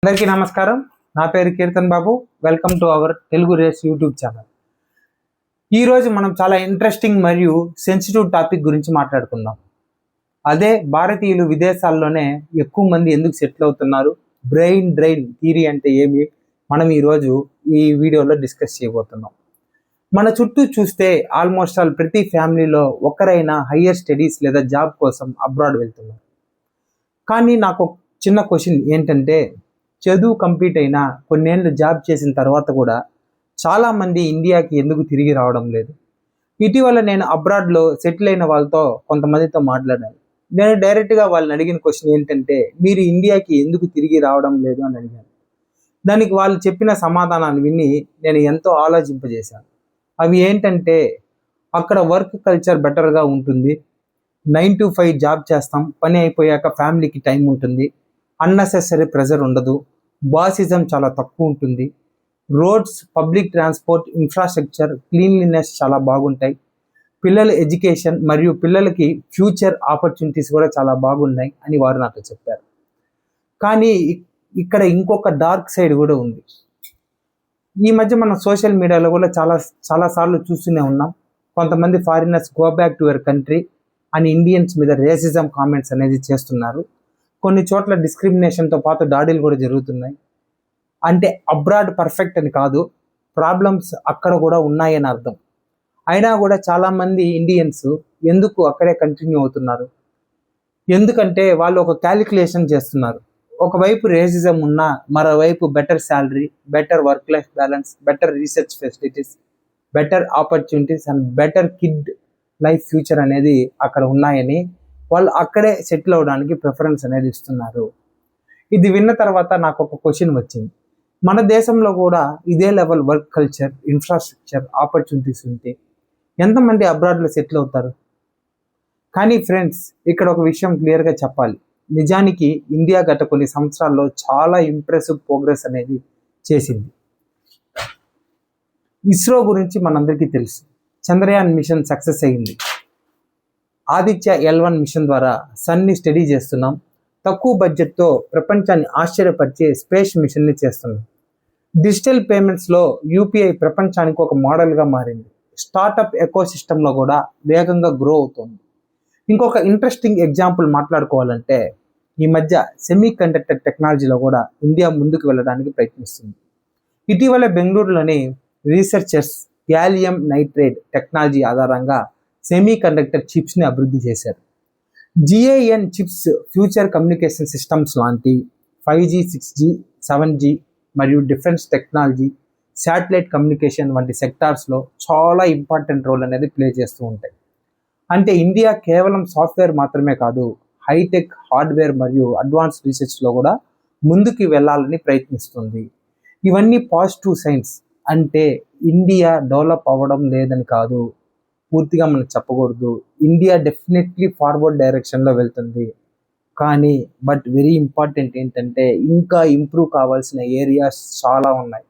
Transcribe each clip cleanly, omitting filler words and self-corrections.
అందరికీ నమస్కారం. నా పేరు Keerthan Babu. Welcome to our Telugu race YouTube channel. ఈరోజు మనం చాలా ఇంట్రెస్టింగ్ మరియు సెన్సిటివ్ టాపిక్ గురించి మాట్లాడుకుందాం. అదే భారతీయులు విదేశాల్లోనే ఎక్కువ మంది ఎందుకు సెటిల్ అవుతున్నారు, బ్రెయిన్ డ్రైన్ థియరీ అంటే ఏమి, మనం ఈరోజు ఈ వీడియోలో డిస్కస్ చేయబోతున్నాం. మన చుట్టూ చూస్తే ఆల్మోస్ట్ ఆల్ ప్రతి ఫ్యామిలీలో ఒకరైనా హయ్యర్ స్టడీస్ లేదా జాబ్ కోసం అబ్రాడ్ వెళ్తున్నారు. కానీ నాకు చిన్న క్వశ్చన్ ఏంటంటే, చదువు కంప్లీట్ అయినా కొన్నేళ్ళు జాబ్ చేసిన తర్వాత కూడా చాలామంది ఇండియాకి ఎందుకు తిరిగి రావడం లేదు? ఇటీవల నేను అబ్రాడ్లో సెటిల్ అయిన వాళ్ళతో కొంతమందితో మాట్లాడాను. నేను డైరెక్ట్గా వాళ్ళని అడిగిన క్వశ్చన్ ఏంటంటే, మీరు ఇండియాకి ఎందుకు తిరిగి రావడం లేదు అని అడిగాను. దానికి వాళ్ళు చెప్పిన సమాధానాలు విని నేను ఎంతో ఆలోచింపజేశాను. అవి ఏంటంటే, అక్కడ వర్క్ కల్చర్ బెటర్గా ఉంటుంది, 9 to 5 జాబ్ చేస్తాం, పని అయిపోయాక ఫ్యామిలీకి టైం ఉంటుంది, అన్నెసెసరీ ప్రెజర్ ఉండదు, బాసిజం చాలా తక్కువ ఉంటుంది, roads, public transport, infrastructure, cleanliness చాలా బాగుంటాయి, పిల్లల ఎడ్యుకేషన్ మరియు పిల్లలకి ఫ్యూచర్ ఆపర్చునిటీస్ కూడా చాలా బాగున్నాయి అని వారు నాతో చెప్పారు. కానీ ఇక్కడ ఇంకొక డార్క్ సైడ్ కూడా ఉంది. ఈ మధ్య మనం సోషల్ మీడియాలో కూడా చాలాసార్లు చూస్తూనే ఉన్నాం. కొంతమంది foreigners go back to your country అని ఇండియన్స్ మీద రేసిజం కామెంట్స్ అనేది చేస్తున్నారు. కొన్ని చోట్ల డిస్క్రిమినేషన్తో పాటు దాడులు కూడా జరుగుతున్నాయి. అంటే అబ్రాడ్ పర్ఫెక్ట్ అని కాదు, ప్రాబ్లమ్స్ అక్కడ కూడా ఉన్నాయని అర్థం. అయినా కూడా చాలామంది ఇండియన్స్ ఎందుకు అక్కడే కంటిన్యూ అవుతున్నారు? ఎందుకంటే వాళ్ళు ఒక క్యాలిక్యులేషన్ చేస్తున్నారు. ఒకవైపు రేసిజం ఉన్నా మరోవైపు better salary, better work life balance, better research facilities, better opportunities and better kid life future అనేది అక్కడ ఉన్నాయని వాళ్ళు అక్కడే సెటిల్ అవడానికి ప్రిఫరెన్స్ అనేది ఇస్తున్నారు. ఇది విన్న తర్వాత నాకు ఒక క్వశ్చన్ వచ్చింది. మన దేశంలో కూడా ఇదే level work culture, infrastructure, opportunities ఉంటే ఎంతమంది అబ్రాడ్లో సెటిల్ అవుతారు? కానీ ఫ్రెండ్స్, ఇక్కడ ఒక విషయం క్లియర్గా చెప్పాలి. నిజానికి ఇండియా గత కొన్ని సంవత్సరాల్లో చాలా ఇంప్రెసివ్ ప్రోగ్రెస్ అనేది చేసింది. ఇస్రో గురించి మనందరికీ తెలుసు. చంద్రయాన్ మిషన్ సక్సెస్ అయింది. ఆదిత్య L1 మిషన్ ద్వారా సన్ని స్టడీ చేస్తున్నాం. తక్కువ బడ్జెట్తో ప్రపంచాన్ని ఆశ్చర్యపరిచే స్పేస్ మిషన్ని చేస్తున్నాం. డిజిటల్ పేమెంట్స్లో UPI ప్రపంచానికి ఒక మోడల్గా మారింది. స్టార్టప్ ఎకోసిస్టంలో కూడా వేగంగా గ్రో అవుతుంది. ఇంకొక ఇంట్రెస్టింగ్ ఎగ్జాంపుల్ మాట్లాడుకోవాలంటే, ఈ మధ్య సెమీ కండక్టర్ టెక్నాలజీలో కూడా ఇండియా ముందుకు వెళ్ళడానికి ప్రయత్నిస్తుంది. ఇటీవల బెంగళూరులోని రీసెర్చర్స్ గ్యాలియం నైట్రేట్ టెక్నాలజీ ఆధారంగా సెమీ కండక్టర్ చిప్స్ని అభివృద్ధి చేశారు. GAN chips future communication systems లాంటి 5G, 6G, 7G మరియు డిఫెన్స్ టెక్నాలజీ, శాటిలైట్ కమ్యూనికేషన్ వంటి సెక్టార్స్లో చాలా ఇంపార్టెంట్ రోల్ అనేది ప్లే చేస్తూ ఉంటాయి. అంటే ఇండియా కేవలం సాఫ్ట్వేర్ మాత్రమే కాదు, హైటెక్ హార్డ్వేర్ మరియు అడ్వాన్స్ రీసెర్చ్లో కూడా ముందుకు వెళ్ళాలని ప్రయత్నిస్తుంది. ఇవన్నీ పాజిటివ్ సైన్స్. అంటే ఇండియా డెవలప్ అవ్వడం లేదని కాదు, పూర్తిగా మనం చెప్పకూడదు. ఇండియా డెఫినెట్లీ ఫార్వర్డ్ డైరెక్షన్లో వెళ్తుంది. కానీ వెరీ ఇంపార్టెంట్ ఏంటంటే, ఇంకా ఇంప్రూవ్ కావాల్సిన ఏరియాస్ చాలా ఉన్నాయి.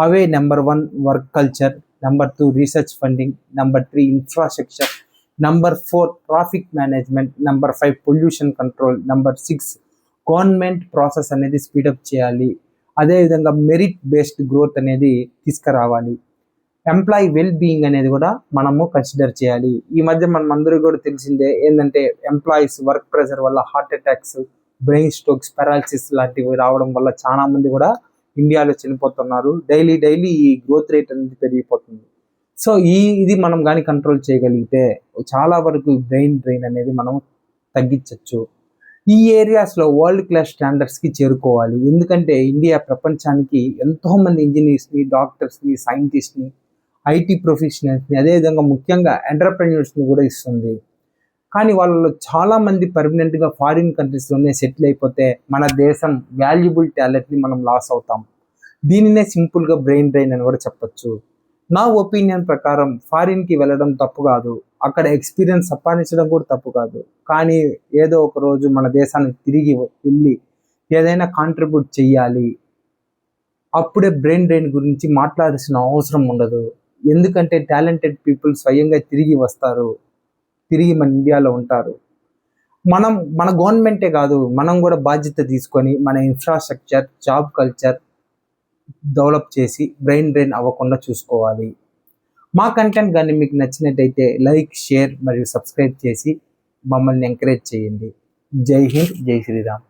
అవే number 1 work culture, number 2 research funding, number 3 infrastructure, number 4 traffic management, number 5 pollution control, number 6 government process అనేది స్పీడప్ చేయాలి. అదేవిధంగా మెరిట్ బేస్డ్ గ్రోత్ అనేది తీసుకురావాలి. ఎంప్లాయీ వెల్ బీయింగ్ అనేది కూడా మనము కన్సిడర్ చేయాలి. ఈ మధ్య మనం అందరికీ కూడా తెలిసిందే ఏంటంటే, ఎంప్లాయీస్ వర్క్ ప్రెషర్ వల్ల heart attacks, brain strokes, paralysis లాంటివి రావడం వల్ల చాలా మంది కూడా ఇండియాలో చనిపోతున్నారు. డైలీ ఈ గ్రోత్ రేట్ అనేది పెరిగిపోతుంది. సో ఇది మనం కానీ కంట్రోల్ చేయగలిగితే చాలా వరకు బ్రెయిన్ డ్రైన్ అనేది మనం తగ్గించవచ్చు. ఈ ఏరియాస్లో వరల్డ్ క్లాస్ స్టాండర్డ్స్కి చేరుకోవాలి. ఎందుకంటే ఇండియా ప్రపంచానికి ఎంతోమంది ఇంజనీర్స్ని, డాక్టర్స్ని, సైంటిస్ట్ని, IT ప్రొఫెషనల్స్ని, అదేవిధంగా ముఖ్యంగా ఎంటర్ప్రెన్యూర్స్ని కూడా ఇస్తుంది. కానీ వాళ్ళలో చాలామంది పర్మనెంట్గా ఫారిన్ కంట్రీస్లోనే సెటిల్ అయిపోతే మన దేశం వాల్యుబుల్ టాలెంట్ని మనం లాస్ అవుతాం. దీనినే సింపుల్గా బ్రెయిన్ డ్రైన్ అని కూడా చెప్పచ్చు. నా ఒపీనియన్ ప్రకారం ఫారిన్కి వెళ్ళడం తప్పు కాదు, అక్కడ ఎక్స్పీరియన్స్ సంపాదించడం కూడా తప్పు కాదు. కానీ ఏదో ఒక రోజు మన దేశానికి తిరిగి వెళ్ళి ఏదైనా కాంట్రిబ్యూట్ చెయ్యాలి. అప్పుడే బ్రెయిన్ డ్రైన్ గురించి మాట్లాడాల్సిన అవసరం ఉండదు. ఎందుకంటే టాలెంటెడ్ పీపుల్ స్వయంగా తిరిగి వస్తారు, తిరిగి మన ఇండియాలో ఉంటారు. మన గవర్నమెంటే కాదు, మనం కూడా బాధ్యత తీసుకొని మన ఇన్ఫ్రాస్ట్రక్చర్, జాబ్ కల్చర్ డెవలప్ చేసి బ్రెయిన్ డ్రైన్ అవ్వకుండా చూసుకోవాలి. మా కంటెంట్ కానీ మీకు నచ్చినట్టయితే లైక్, షేర్ మరియు సబ్స్క్రైబ్ చేసి మమ్మల్ని ఎంకరేజ్ చేయండి. జై హింద్, జై శ్రీరామ్.